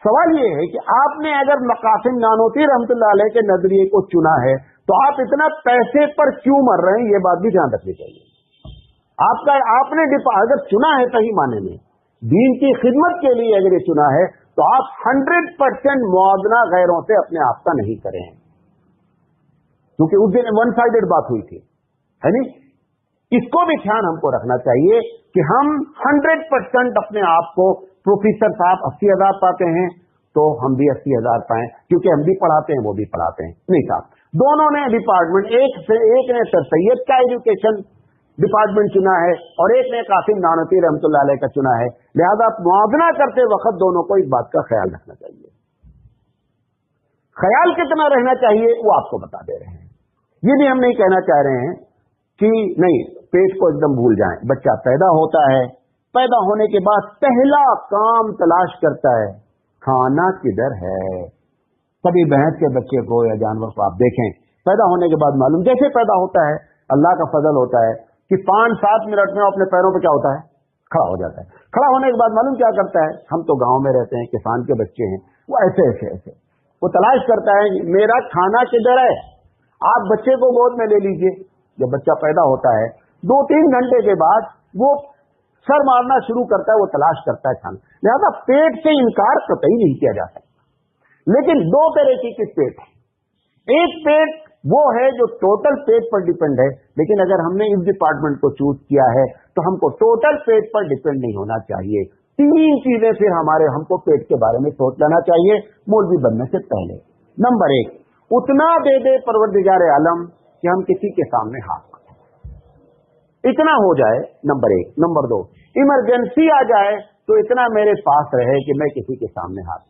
सवाल ये है कि आपने अगर कासिम नानोती रहमतुल्लाह अलैह के नजरिए को चुना है तो आप इतना पैसे पर क्यों मर रहे हैं, ये बात भी ध्यान रखनी चाहिए। आपने अगर चुना है सही माने में दीन की खिदमत के लिए, अगर ये चुना है तो आप 100% मुआवजा गैरों से अपने आप का नहीं करें, क्योंकि उस दिन 1 साइडेड बात हुई थी, है नहीं? इसको भी ध्यान हमको रखना चाहिए कि हम 100% अपने आप को, प्रोफेसर साहब 80,000 पाते हैं तो हम भी 80,000 पाएं, क्योंकि हम भी पढ़ाते हैं वो भी पढ़ाते हैं। नहीं साहब, दोनों ने डिपार्टमेंट, एक ने सर सैयद का एजुकेशन डिपार्टमेंट चुना है और एक ने कासिम नानोती रहमतुल्लाह अलैह का चुना है। लिहाजा मुआवजा करते वक्त दोनों को इस बात का ख्याल रखना चाहिए। ख्याल कितना रहना चाहिए वो आपको बता दे रहे हैं। ये भी हम नहीं कहना चाह रहे हैं कि नहीं पेट को एकदम भूल जाएं। बच्चा पैदा होता है, पैदा होने के बाद पहला काम तलाश करता है खाना किधर है। सभी भैंस के बच्चे को या जानवर को आप देखें, पैदा होने के बाद मालूम, जैसे पैदा होता है अल्लाह का फजल होता है कि 5-7 मिनट में अपने पैरों पे क्या होता है, खड़ा हो जाता है। खड़ा होने के बाद मालूम क्या करता है, हम तो गांव में रहते हैं, किसान के बच्चे हैं, वो ऐसे ऐसे ऐसे وہ تلاش کرتا ہے میرا کھانا کدھر ہے. آپ بچے کو گود میں لے لیجئے, جب بچہ پیدا ہوتا ہے 2-3 گھنٹے کے بعد وہ سر مارنا شروع کرتا ہے, وہ تلاش کرتا ہے کھانا. لہذا پیٹ سے انکار قطعی نہیں کیا جا سکتا. لیکن 2 طرح کی پیٹ ہے. ایک پیٹ وہ ہے جو ٹوٹل پیٹ پر ڈیپینڈ ہے, لیکن اگر ہم نے اس ڈپارٹمنٹ کو چوز کیا ہے تو ہم کو ٹوٹل پیٹ پر ڈیپینڈ نہیں ہونا چاہیے. 3 چیزیں پھر ہم کو پیٹ کے بارے میں سوچ لینا چاہیے مولوی بننے سے پہلے. نمبر 1, اتنا دے دے پروردگار عالم کہ ہم کسی کے سامنے ہاتھ ماریں, اتنا ہو جائے. نمبر 1. نمبر 2, ایمرجنسی آ جائے تو اتنا میرے پاس رہے کہ میں کسی کے سامنے ہاتھ.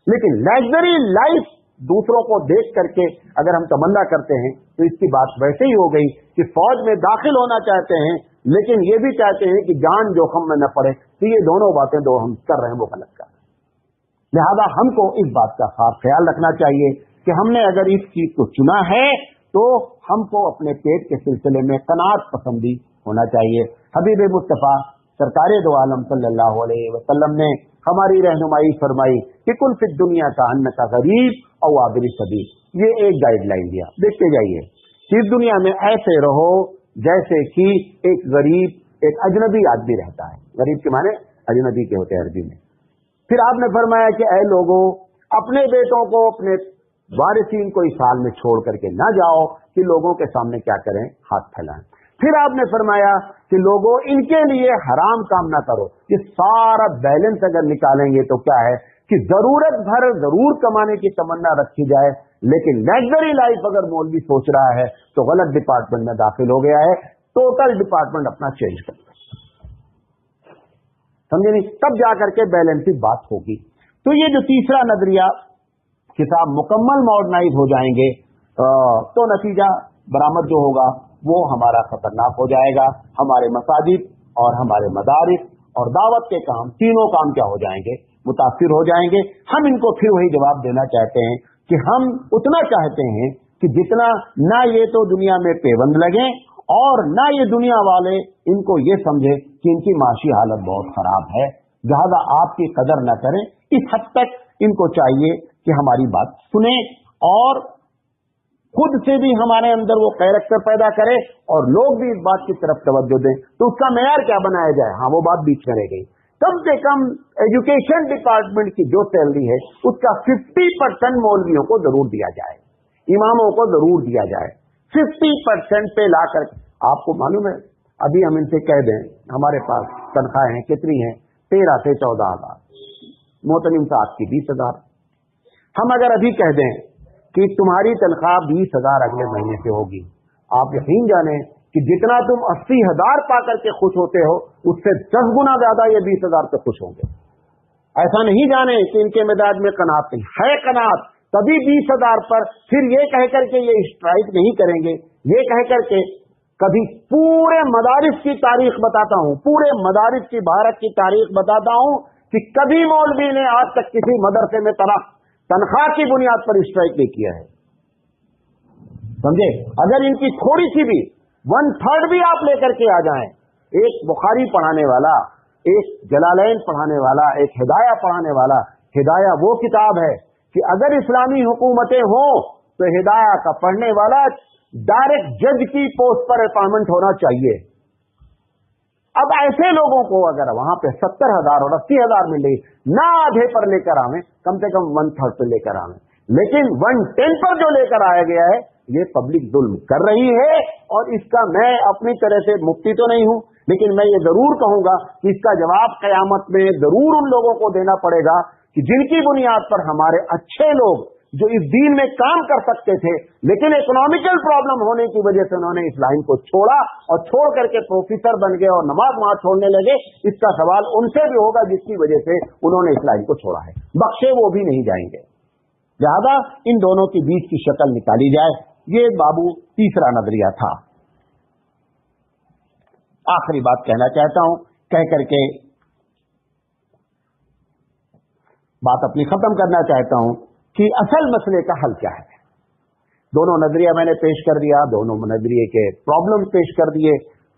لیکن لگژری لائف دوسروں کو دیکھ کر کے اگر ہم تمنا کرتے ہیں تو اس کی بات ویسے ہی ہو گئی کہ فوج میں داخل ہونا چاہتے ہیں لیکن یہ بھی چاہتے ہیں کہ جان جوخم میں نہ پڑے. تو یہ دونوں باتیں جو ہم کر رہے ہیں وہ غلط کر رہے ہیں. لہذا ہم کو اس بات کا خاص خیال رکھنا چاہیے کہ ہم نے اگر اس چیز کو چنا ہے تو ہم کو اپنے پیٹ کے سلسلے میں قناعت پسندی ہونا چاہیے. حبیب مصطفیٰ سرکار دو عالم صلی اللہ علیہ وسلم نے ہماری رہنمائی فرمائی کہ کل فی الدنیا کا ان کا غریب او عابر سبیل. یہ ایک گائیڈ لائن دیا, دیکھتے جائیے کہ اس دنیا میں ایسے رہو جیسے کہ ایک غریب ایک اجنبی آدمی رہتا ہے. غریب کے معنی اجنبی کے ہوتے ہیں عربی میں. پھر آپ نے فرمایا کہ اے لوگوں, اپنے بیٹوں کو اپنے وارثین کو اس حال میں چھوڑ کر کے نہ جاؤ کہ لوگوں کے سامنے کیا کریں, ہاتھ پھیلائیں. پھر آپ نے فرمایا کہ لوگوں ان کے لیے حرام کام نہ کرو. یہ سارا بیلنس اگر نکالیں گے تو کیا ہے کہ ضرورت بھر ضرور کمانے کی تمنا رکھی جائے, لیکن لگژری لائف اگر مولوی سوچ رہا ہے تو غلط ڈپارٹمنٹ میں داخل ہو گیا ہے. ٹوٹل ڈپارٹمنٹ اپنا چینج کر دیں, سمجھے نہیں, تب جا کر کے بیلنسڈ بات ہوگی. تو یہ جو تیسرا نظریہ کہ صاحب مکمل ماڈرنائز ہو جائیں گے تو نتیجہ برآمد جو ہوگا وہ ہمارا خطرناک ہو جائے گا. ہمارے مساجد اور ہمارے مدارس اور دعوت کے کام, تینوں کام کیا ہو جائیں گے, متاثر ہو جائیں گے. ہم ان کو پھر وہی جواب دینا چاہتے ہیں کہ ہم اتنا چاہتے ہیں کہ جتنا نہ یہ تو دنیا میں پیوند لگیں اور نہ یہ دنیا والے ان کو یہ سمجھے کہ ان کی معاشی حالت بہت خراب ہے, لہذا آپ کی قدر نہ کریں. اس حد تک ان کو چاہیے کہ ہماری بات سنیں اور خود سے بھی ہمارے اندر وہ کیریکٹر پیدا کرے اور لوگ بھی اس بات کی طرف توجہ دیں. تو اس کا معیار کیا بنایا جائے, ہاں وہ بات بیچ میں رہ گئی. کم سے کم ایجوکیشن ڈپارٹمنٹ کی جو سیلری ہے اس کا 50% مولویوں کو ضرور دیا جائے, اماموں کو ضرور دیا جائے. 50% پہ لا کر, آپ کو معلوم ہے ابھی ہم ان سے کہہ دیں ہمارے پاس تنخواہیں کتنی ہیں, 13 سے 14 ہزار, محترم صاحب کی 20,000. ہم اگر ابھی کہہ دیں کہ تمہاری تنخواہ 20,000 اگلے مہینے سے ہوگی, آپ یقین جانیں کہ جتنا تم 80,000 پا کر کے خوش ہوتے ہو اس سے 10 گنا زیادہ یہ 20,000 سے خوش ہوں گے. ایسا نہیں جانے کہ ان کے مزاج میں قناعت نہیں ہے. قناعت تبھی 20,000 پر پھر یہ کہہ کر کے یہ اسٹرائک نہیں کریں گے, یہ کہہ کر کے کبھی پورے مدارس کی تاریخ بتاتا ہوں, پورے مدارس کی بھارت کی تاریخ بتاتا ہوں کہ کبھی مولوی نے آج تک کسی مدرسے میں تنخواہ کی بنیاد پر اسٹرائک نہیں کیا ہے, سمجھے. اگر ان کی تھوڑی سی بھی 1/3 بھی آپ لے کر کے آ جائیں, ایک بخاری پڑھانے والا, ایک جلالین پڑھانے والا, ایک ہدایہ پڑھانے والا. ہدایہ وہ کتاب ہے کہ اگر اسلامی حکومتیں ہوں تو ہدایہ کا پڑھنے والا ڈائریکٹ جج کی پوسٹ پر اپائنٹمنٹ ہونا چاہیے. اب ایسے لوگوں کو اگر وہاں پہ 70,000 اور 80,000 مل رہی, نہ آدھے پر لے کر آویں, کم سے کم 1/3 پہ لے کر آویں, لیکن 1/10 پر جو لے کر آیا گیا ہے یہ پبلک ظلم کر رہی ہے. اور اس کا میں اپنی طرح سے مفتی تو نہیں ہوں, لیکن میں یہ ضرور کہوں گا کہ اس کا جواب قیامت میں ضرور ان لوگوں کو دینا پڑے گا کہ جن کی بنیاد پر ہمارے اچھے لوگ جو اس دین میں کام کر سکتے تھے لیکن اکنامیکل پرابلم ہونے کی وجہ سے انہوں نے اس لائن کو چھوڑا اور چھوڑ کر کے پروفیسر بن گئے اور نماز وہاں چھوڑنے لگے. اس کا سوال ان سے بھی ہوگا جس کی وجہ سے انہوں نے اس لائن کو چھوڑا ہے, بخشے وہ بھی نہیں جائیں گے. لہذا ان دونوں کے بیچ کی شکل نکالی جائے. یہ بابو تیسرا نظریہ تھا. آخری بات کہنا چاہتا ہوں, کہہ کر کے بات اپنی ختم کرنا چاہتا ہوں کہ اصل مسئلے کا حل کیا ہے. دونوں نظریہ میں نے پیش کر دیا, دونوں نظریے کے پرابلم پیش کر دیے,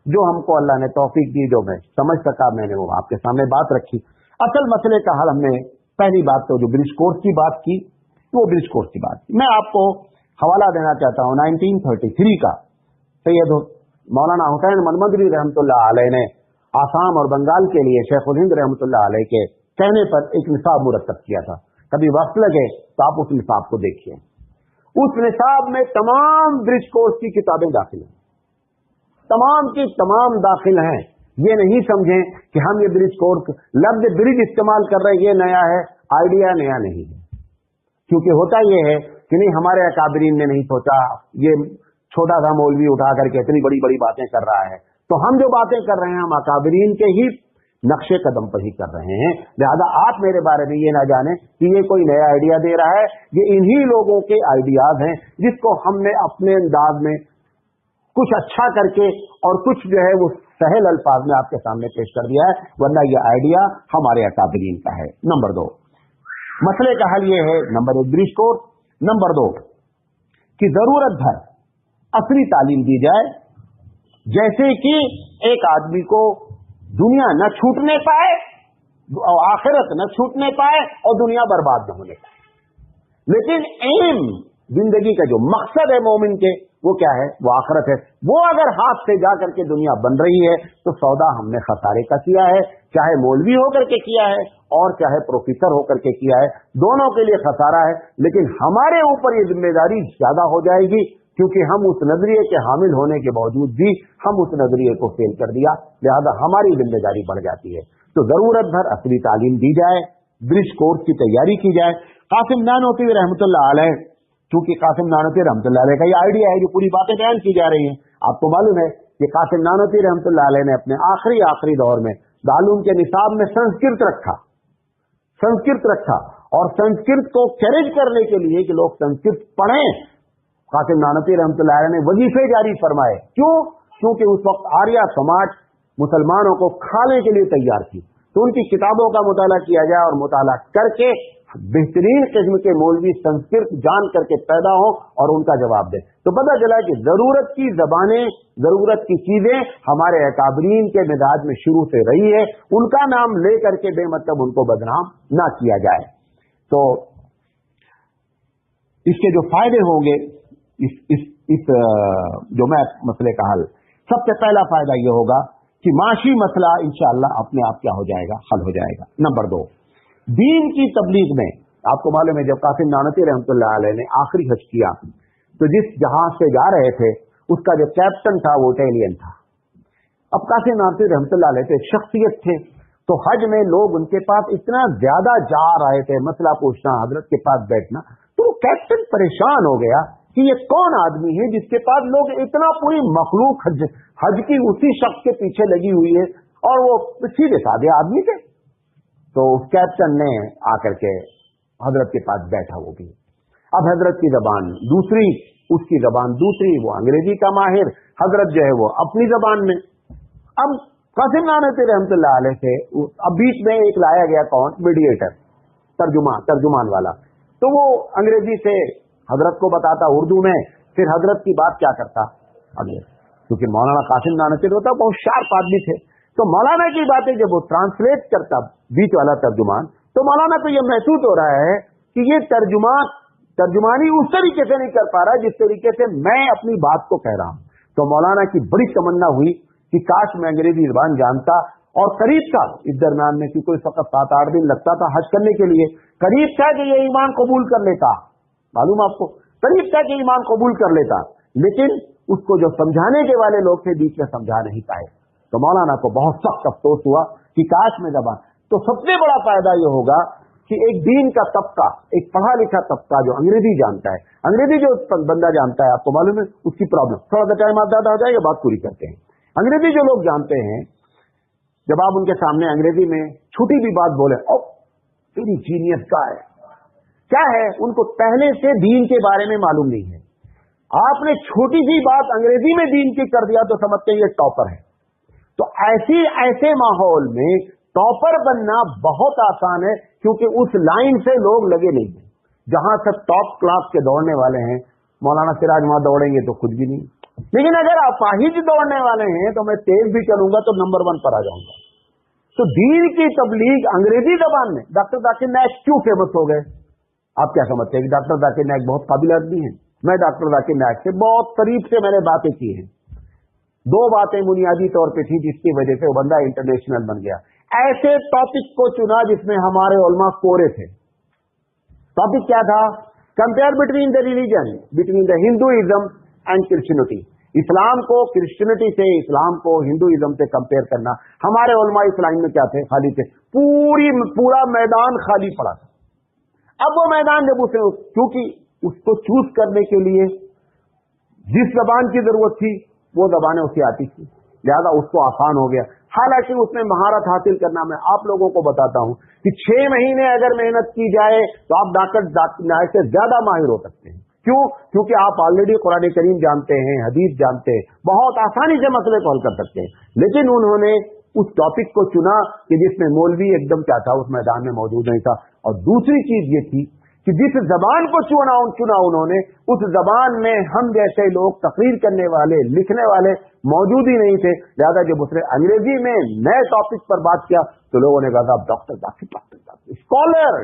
جو ہم کو اللہ نے توفیق دی, جو میں سمجھ سکا میں نے وہ آپ کے سامنے بات رکھی. اصل مسئلے کا حل ہم نے پہلی بات تو جو برج کورس کی بات کی, तो वो ब्रिज कोर्स की बात। मैं आपको हवाला देना चाहता हूँ 1933 का। सैयद मौलाना हुसैन मनमदरी रहमतुल्लाह अलैह ने आसाम और बंगाल के लिए शेखुल हिंद रहमतुल्लाह अलैह के कहने पर एक निसाब मुरतब किया था। कभी वक्त लगे तो आप उस निसाब को देखिए। उस निसाब में तमाम ब्रिज कोर्स की किताबें दाखिल हैं, तमाम की तमाम दाखिल हैं। ये नहीं समझें कि हम ये ब्रिज कोर्स लफ्ज ब्रिज इस्तेमाल कर रहे हैं, ये नया है, आइडिया नया नहीं है। क्योंकि होता ये है कि नहीं, हमारे अकाबरीन ने नहीं सोचा, ये छोटा सा मौलवी उठा करके इतनी बड़ी बड़ी बातें कर रहा है। तो हम जो बातें कर रहे हैं हम अकाबरीन के ही नक्शे कदम पर ही कर रहे हैं। लिहाजा आप मेरे बारे में ये ना जाने कि ये कोई नया आइडिया दे रहा है, ये इन्हीं लोगों के आइडियाज हैं जिसको हमने अपने अंदाज में कुछ अच्छा करके और कुछ जो है वो सहल अल्फाज में आपके सामने पेश कर दिया है, वरना ये आइडिया हमारे अकाबरीन का है। नंबर 2, मसले का हल ये है, नंबर 1 ब्रिज कोर्स, नंबर 2 कि जरूरत भर असली तालीम दी जाए, जैसे कि एक आदमी को दुनिया न छूटने पाए और आखिरत न छूटने पाए और दुनिया बर्बाद न होने पाए। लेकिन एम जिंदगी का जो मकसद है मोमिन के वो क्या है? वो आखिरत है। वो अगर हाथ से जा करके दुनिया बन रही है तो सौदा हमने खसारे का किया है, चाहे मौलवी होकर के किया है और चाहे प्रोफेसर होकर के किया है, दोनों के लिए खसारा है। लेकिन हमारे ऊपर ये जिम्मेदारी ज्यादा हो जाएगी क्योंकि हम उस नजरिए के हामिल होने के बावजूद भी हम उस नजरिए को फेल कर दिया, लिहाजा हमारी जिम्मेदारी बढ़ जाती है। तो जरूरत भर असली तालीम दी जाए, ब्रिज कोर्स की तैयारी की जाए। कासिम नानोती रहमतुल्लाह अलैह, चूंकि कासिम नानोती रहमतुल्लाह अलैह का ये आइडिया है, जो पूरी बातें बयान की जा रही हैं, आपको मालूम है कि कासिम नानोती रहमतुल्लाह अलैह ने अपने आखिरी दौर में दारूल के निसाब में संस्कृत रखा और संस्कृत को कैरेज करने के लिए कि लोग संस्कृत पढ़ें, कासिम नानोती रहमतुल्लाह अलैह ने वजीफे जारी फरमाए। क्यों? क्योंकि उस वक्त आर्या समाज मुसलमानों को खाने के लिए तैयार थी। तो उनकी किताबों का मुताला किया जाए और मुताला करके बेहतरीन किस्म के मौलवी संस्कृत जान करके पैदा हो और उनका जवाब दें। तो पता चला कि जरूरत की जबानें, जरूरत की चीजें हमारे अकाबरीन के मिजाज में शुरू से रही है, उनका नाम ले करके बेमतलब उनको बदनाम ना किया जाए। तो इसके जो फायदे होंगे, इस जो मैं मसले का हल, सबसे पहला फायदा यह होगा कि माशी मसला इंशाअल्लाह अपने आप क्या हो जाएगा, हल हो जाएगा। नंबर 2, दीन की तबलीग में आपको मालूम है जब कासिम नानोती रहमतुल्लाह अलैह ने आखिरी हज किया तो जिस जहाज से जा रहे थे उसका जो कैप्टन था वो इटालियन था। अब कासिम नानोती रहमतुल्लाह अलैह तो एक शख्सियत थे, तो हज में लोग उनके पास इतना ज्यादा जा रहे थे, मसला पूछना, हजरत के पास बैठना, तो कैप्टन परेशान हो गया कि ये कौन आदमी है जिसके पास लोग इतना, पूरी मखलूक हज की उसी शख्स के पीछे लगी हुई है और वो सीधे साधे आदमी थे। तो उस कैप्टन ने आकर के हजरत के पास बैठा वो भी। अब हजरत की जबान दूसरी, उसकी जबान दूसरी, वो अंग्रेजी का माहिर, हजरत जो है वो अपनी जबान में। अब कासिम नानोती रहमतुल्लाह अलैह से अब बीच में एक लाया गया, कौन? मीडिएटर, तर्जुमान वाला। तो वो अंग्रेजी से हजरत को बताता उर्दू में, फिर हजरत की बात क्या करता अगले, क्योंकि मौलाना कासिम नानोती होता बहुत शार्प आदमी थे, तो मौलाना की बातें जब वो ट्रांसलेट करता बीच वाला तर्जुमान, तो मौलाना को यह महसूस हो रहा है कि ये तर्जुमानी उस तरीके से नहीं कर पा रहा जिस तरीके से मैं अपनी बात को कह रहा हूं। तो मौलाना की बड़ी तमन्ना हुई कि काश मैं अंग्रेजी जुबान जानता, और करीब था इस दरम्यान में, क्योंकि इस वक्त 7-8 दिन लगता था हज करने के लिए, करीब था कि ये ईमान कबूल कर लेता, मालूम आपको, करीब था कि ईमान कबूल कर लेता, लेकिन उसको जो समझाने के वाले लोग थे बीच में समझा नहीं पाए। तो मौलाना को बहुत सख्त अफसोस हुआ कि काश में जबान। तो सबसे बड़ा फायदा यह होगा कि एक दीन का तबका, एक पढ़ा लिखा तबका जो अंग्रेजी जानता है, अंग्रेजी जो बंदा जानता है, आपको मालूम है उसकी प्रॉब्लम, थोड़ा सा टाइम ज्यादा हो जाएगा, बात पूरी करते हैं। अंग्रेजी जो लोग जानते हैं, जब आप उनके सामने अंग्रेजी में छोटी भी बात बोले, ओ तेरी जीनियस का है, क्या है, उनको पहले से दीन के बारे में मालूम नहीं है। आपने छोटी सी बात अंग्रेजी में दीन की कर दिया तो समझते हैं ये टॉपर है। तो ऐसे माहौल में टॉपर बनना बहुत आसान है, क्योंकि उस लाइन से लोग लगे नहीं हैं। जहां तक टॉप क्लास के दौड़ने वाले हैं, मौलाना सिराज वहां दौड़ेंगे तो कुछ भी नहीं, लेकिन अगर अपाहिज दौड़ने वाले हैं तो मैं तेज भी चलूंगा तो नंबर 1 पर आ जाऊंगा। तो दीन की तबलीग अंग्रेजी जबान में, डॉक्टर जाकिर नाइक क्यों फेमस हो गए? آپ کیا سمجھتے ہیں کہ ڈاکٹر ذاکر نائک بہت قابل آدمی ہیں؟ میں ڈاکٹر ذاکر نائک سے بہت قریب سے میں نے باتیں کی ہیں. 2 باتیں بنیادی طور پہ تھی جس کی وجہ سے وہ بندہ انٹرنیشنل بن گیا. ایسے ٹاپک کو چنا جس میں ہمارے علماء کورے تھے. ٹاپک کیا تھا؟ Compare between the religion, between the Hinduism and Christianity. اسلام کو کرسچینٹی سے، اسلام کو ہندوازم سے کمپیئر کرنا. ہمارے علماء اسلام میں کیا تھے؟ خالی تھے. پورا میدان خالی پڑا تھا. اب وہ میدان جب اسے، کیونکہ اس کو چوز کرنے کے لیے جس زبان کی ضرورت تھی وہ زبانیں اسے آتی تھی، لہذا اس کو آسان ہو گیا. حالانکہ اس میں مہارت حاصل کرنا، میں آپ لوگوں کو بتاتا ہوں کہ 6 مہینے اگر محنت کی جائے تو آپ ڈاکٹر ذاکر نائک سے زیادہ ماہر ہو سکتے ہیں. کیوں؟ کیونکہ آپ آلریڈی قرآن کریم جانتے ہیں، حدیث جانتے ہیں، بہت آسانی سے مسئلے کو حل کر سکتے ہیں. لیکن انہوں نے اس ٹاپک کو چنا کہ جس میں مولوی ایک دم کیا تھا، اس میدان میں موجود نہیں تھا. اور دوسری چیز یہ تھی کہ جس زبان کو چنا انہوں نے، اس زبان میں ہم جیسے لوگ تقریر کرنے والے، لکھنے والے موجود ہی نہیں تھے. لہٰذا جب اس نے انگریزی میں نئے ٹاپک پر بات کیا تو لوگوں نے کہا doctor Zakir, scholar,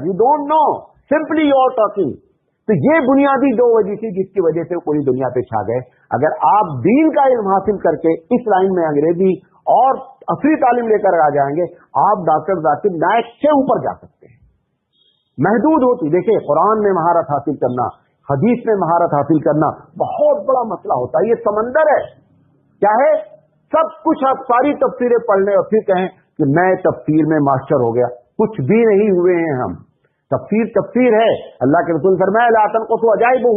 you don't know, simply you are talking. تو یہ بنیادی 2 وجہ تھی جس کی وجہ سے پوری دنیا پہ چھا گئے. اگر آپ دین کا علم حاصل کر کے اس لائن میں انگریزی اور اصلی تعلیم لے کر آ جائیں گے، آپ ڈاکٹر ذاکر نائک سے اوپر جا سکتے ہیں. محدود ہوتی. دیکھیں، قرآن میں مہارت حاصل کرنا، حدیث میں مہارت حاصل کرنا بہت بڑا مسئلہ ہوتا ہے. یہ سمندر ہے. کیا ہے؟ سب کچھ آپ ساری تفسیریں پڑھ لیں اور پھر کہیں کہ میں تفسیر میں ماسٹر ہو گیا. کچھ بھی نہیں ہوئے ہیں ہم. تفسیر ہے. اللہ کے رسول فرمایا لا تنقصوا عجائبہ،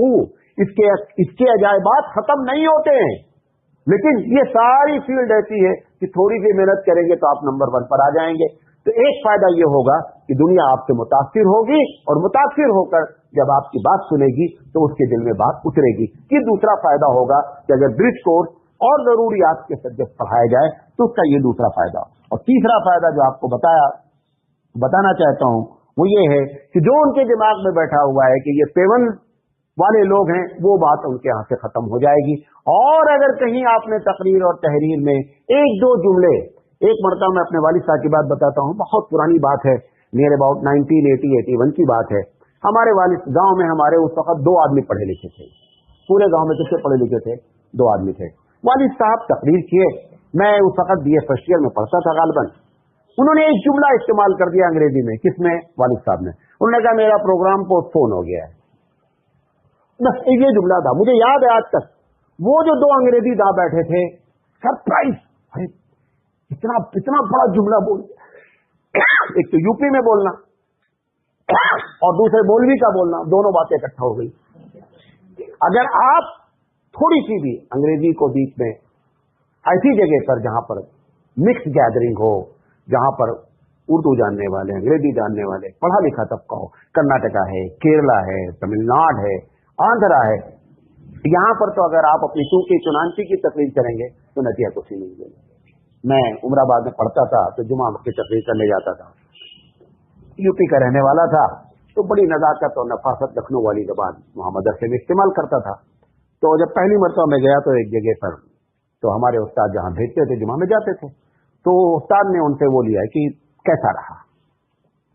اس کے عجائبات ختم نہیں ہوتے ہیں. لیکن یہ ساری فیلڈ ایسی ہے کہ تھوڑی سی محنت کریں گے تو آپ نمبر 1 پر آ جائیں گے. تو ایک فائدہ یہ ہوگا کہ دنیا آپ سے متاثر ہوگی، اور متاثر ہو کر جب آپ کی بات سنے گی تو اس کے دل میں بات اترے گی. یہ دوسرا فائدہ ہوگا کہ اگر برج کورس اور ضروریات کے سبجیکٹ پڑھائے جائے تو اس کا یہ دوسرا فائدہ. اور تیسرا فائدہ جو آپ کو بتانا چاہتا ہوں وہ یہ ہے کہ جو ان کے دماغ میں بیٹھا ہوا ہے کہ یہ پیون والے لوگ ہیں، وہ بات ان کے یہاں سے ختم ہو جائے گی. اور اگر کہیں آپ نے تقریر اور تحریر میں 1-2 جملے، ایک مرتبہ میں اپنے والد صاحب کی بات بتاتا ہوں، بہت پرانی بات ہے، نیئر اباؤٹ 1980-81 کی بات ہے. ہمارے والد گاؤں میں ہمارے اس وقت 2 آدمی پڑھے لکھے تھے. پورے گاؤں میں کتنے پڑھے لکھے تھے؟ 2 آدمی تھے. والد صاحب تقریر کیے. میں اس وقت BA فرسٹ ایئر میں پڑھتا تھا غالباً. انہوں نے ایک جملہ استعمال کر دیا انگریزی میں. کس میں؟ والد صاحب نے. انہوں نے کہا میرا پروگرام پوسٹ پون ہو گیا ہے. بس یہ جملہ تھا، مجھے یاد ہے آج تک. وہ جو 2 انگریزی دا بیٹھے تھے، سرپرائز، اتنا بڑا جملہ بول. ایک تو یو پی میں بولنا اور دوسرے مولوی کا بولنا، دونوں باتیں اکٹھا ہو گئی. اگر آپ تھوڑی سی بھی انگریزی کو بیچ میں ایسی جگہ پر جہاں پر مکس گیدرنگ ہو، جہاں پر اردو جاننے والے، انگریزی جاننے والے، پڑھا لکھا طبقہ ہو، کرناٹکا ہے، کیرلا ہے، تمل ناڈ ہے، آندھرا ہے، یہاں پر تو اگر آپ اپنی چونکہ چنانچی کی تقریر کریں گے تو نتیجہ کچھ نہیں ملے گا. میں عمر آباد میں پڑھتا تھا تو جمعہ کی تقریر کرنے جاتا تھا. یو پی کا رہنے والا تھا تو بڑی نزاکت اور نفاست لکھنؤ والی زبان وہاں مدرسے میں استعمال کرتا تھا. تو جب پہلی مرتبہ میں گیا تو ایک جگہ پر تو ہمارے استاد جہاں بھیجتے تھے جمعہ میں جاتے تھے، تو استاد نے ان سے وہ لیا کہ کیسا رہا،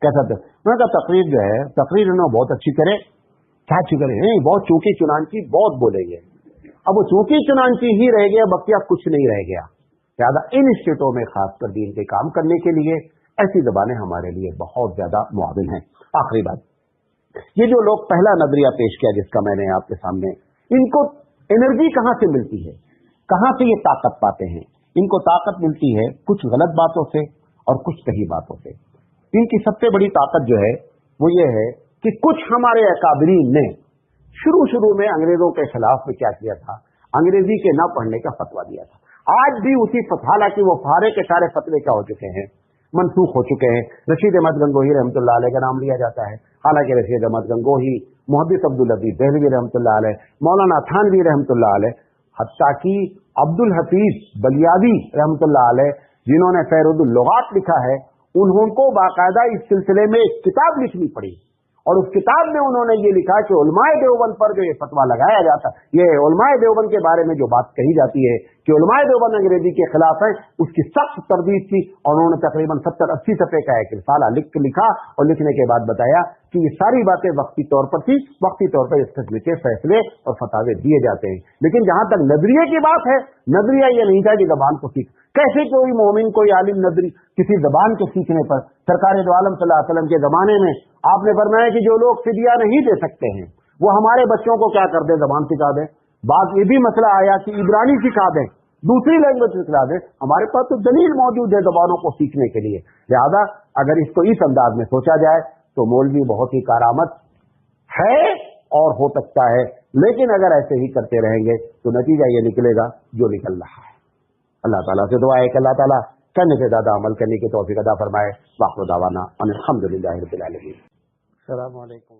کیسا تھا. انہوں نے کہا تقریر جو ہے، تقریر انہوں بہت اچھی کرے. کیا اچھی کرے؟ نہیں، بہت چونکی چنانچی بہت بولے گے. اب وہ چونکی چنانچی ہی رہ گیا، بقیہ کچھ نہیں رہ گیا. زیادہ ان انسٹیٹیوٹوں میں خاص کر دین کے کام کرنے کے لیے ایسی زبانیں ہمارے لیے بہت زیادہ معاون ہیں. آخری بات، یہ جو لوگ پہلا نظریہ پیش کیا جس کا میں نے آپ کے سامنے، ان کو انرجی کہاں سے ملتی ہے؟ کہاں سے یہ طاقت پاتے ہیں؟ ان کو طاقت ملتی ہے کچھ غلط باتوں سے اور کچھ صحیح باتوں سے. ان کی سب سے بڑی طاقت جو ہے وہ یہ ہے کہ کچھ ہمارے اکابرین نے شروع میں انگریزوں کے خلاف میں کیا کیا تھا، انگریزی کے نہ پڑھنے کا فتویٰ دیا تھا. آج بھی اسی حالانکہ وہ سارے کے سارے فتوے کیا ہو چکے ہیں، منسوخ ہو چکے ہیں. رشید احمد گنگوہی رحمۃ اللہ علیہ کا نام لیا جاتا ہے، حالانکہ رشید احمد گنگوہی، محدث عبداللطیف دہلوی رحمۃ اللہ علیہ، مولانا تھانوی رحمۃ اللہ علیہ، حتیٰ کہ عبد الحفیظ بلیاوی رحمۃ اللہ علیہ جنہوں نے فیروز اللغات لکھا ہے، انہوں کو باقاعدہ اس سلسلے میں ایک کتاب لکھنی پڑی اور उस किताब में उन्होंने ये लिखा कि उलमाए देवबंद पर जो ये फतवा लगाया जाता, ये उलमाए देवबंद के बारे में जो बात कही जाती है कि उलमाए देवबंद अंग्रेजी के खिलाफ है, उसकी सख्त तरदीद की। और उन्होंने तकरीबन 70-80 सफ़े का एक रिसाला लिखा और लिखने के बाद बताया कि ये सारी बातें वक्ती तौर पर थी, वक्ती तौर पर इस किस्म के फैसले और फतावे दिए जाते हैं। लेकिन जहां तक नजरिए की बात है, नजरिया ये नहीं था कि जबान को सीख, कैसे कोई मोमिन कोई आलिम नजरी किसी जबान के सीखने पर, सरकार दो आलम सल्लल्लाहु अलैहि वसल्लम के जमाने में आपने फरमाया कि जो लोग फिदिया नहीं दे सकते हैं वो हमारे बच्चों को क्या कर दे, जबान सिखा दें। बात ये भी मसला आया कि इब्रानी सिखा दें, दूसरी लैंग्वेज सिखा दें। हमारे पास तो दलील मौजूद है जबानों को सीखने के लिए। लिहाजा अगर इसको इस अंदाज में सोचा जाए तो मौलवी बहुत ही कारामद है और हो सकता है, लेकिन अगर ऐसे ही करते रहेंगे तो नतीजा ये निकलेगा जो निकल रहा है। अल्लाह ताला से दुआ है कि अल्लाह ताला करने से ज्यादा अमल करने की तौफीक अता फरमाए। वाखिर दावाना अनिल हम्दुलिल्लाहि रब्बिल आलमीन। अस्सलामु अलैकुम।